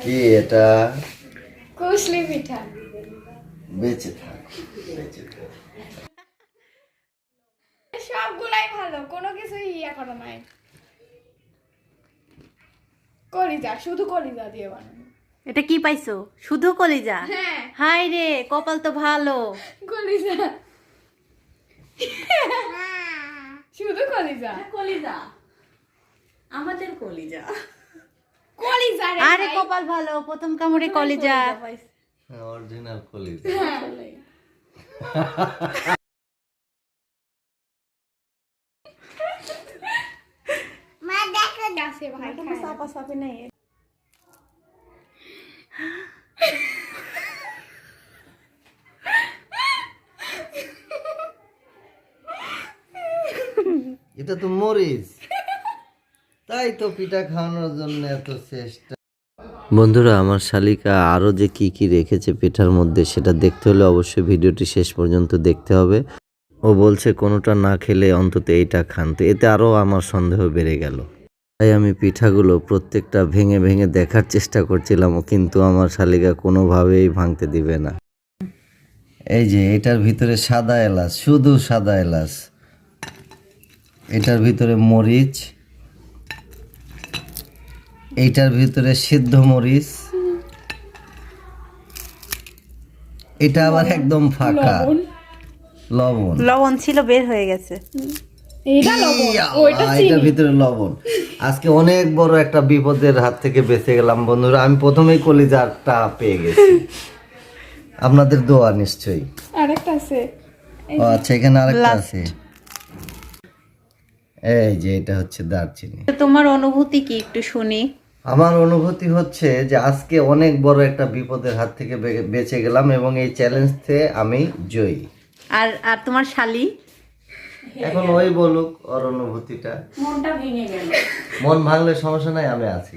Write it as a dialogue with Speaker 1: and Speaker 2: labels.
Speaker 1: কি এটা?
Speaker 2: কুশলি পিঠা।
Speaker 1: বেঁচে থাক।
Speaker 2: সবগুলাই ভালো, কোনো কিছু ইয়া করা নাই। কলিজা, শুধু কলিজা দিয়ে বানানো।
Speaker 3: এটা কি পাইছো? শুধু কলিজা?
Speaker 2: হ্যাঁ।
Speaker 3: হাই রে, কপাল তো ভালো।
Speaker 2: কলিজা, শুধু কলিজা।
Speaker 3: কলিজা, আমাদের কলিজা।
Speaker 2: কলিজা রে
Speaker 3: আরে
Speaker 2: ভাই।
Speaker 3: কপাল ভালো, প্রথম কামড়ে কলিজা।
Speaker 1: অরিজিনাল কলিজা।
Speaker 2: মা দেখো আছে ভাই,
Speaker 3: চাপা চাপি নাই।
Speaker 1: এটা তো মরিচ, তাই তো পিঠা খাওয়ানোর জন্য এত চেষ্টা। বন্ধুরা, আমার শালিকা আরও যে কি কি রেখেছে পিঠার মধ্যে সেটা দেখতে হলে অবশ্যই ভিডিওটি শেষ পর্যন্ত দেখতে হবে। ও বলছে কোনোটা না খেলে অন্তত এইটা খান, তো এতে আরও আমার সন্দেহ বেড়ে গেল। তাই আমি পিঠাগুলো প্রত্যেকটা ভেঙে ভেঙে দেখার চেষ্টা করছিলাম, কিন্তু আমার শালিকা কোনোভাবেই ভাঙতে দিবে না। এই যে এটার ভিতরে সাদা এলাচ, শুধু সাদা এলাচ, এটার ভিতরে মরিচ, এইটার ভিতরে সিদ্ধ মরিচ, এটা আবার একদম ফাঁকা লবণ।
Speaker 3: লবণ ছিল, বের হয়ে গেছে।
Speaker 2: এটা লবণ, ওইটা
Speaker 1: এটার ভিতরে লবণ। আজকে অনেক বড় একটা বিপদের হাত থেকে বেঁচে গেলাম বন্ধুরা। আমি প্রথমেই কলিজাটা পেয়ে গেছি, আপনাদের দোয়া নিশ্চয়ই।
Speaker 2: আরেকটা আছে।
Speaker 1: ও আচ্ছা, এখানে আরেকটা আছে। এই যে এটা হচ্ছে দারচিনি।
Speaker 3: তোমার অনুভূতি কি একটু শুনি।
Speaker 1: আমার অনুভূতি হচ্ছে যে আজকে অনেক বড় একটা বিপদের হাত থেকে বেঁচে গেলাম এবং এই চ্যালেঞ্জে আমি জয়ী।
Speaker 3: আর আর তোমার শালি?
Speaker 1: এখন ওই বলুক ওর অনুভূতিটা।
Speaker 3: মনটা ভেঙে গেল।
Speaker 1: মন ভাঙলে সমস্যা নাই, আমি আছি।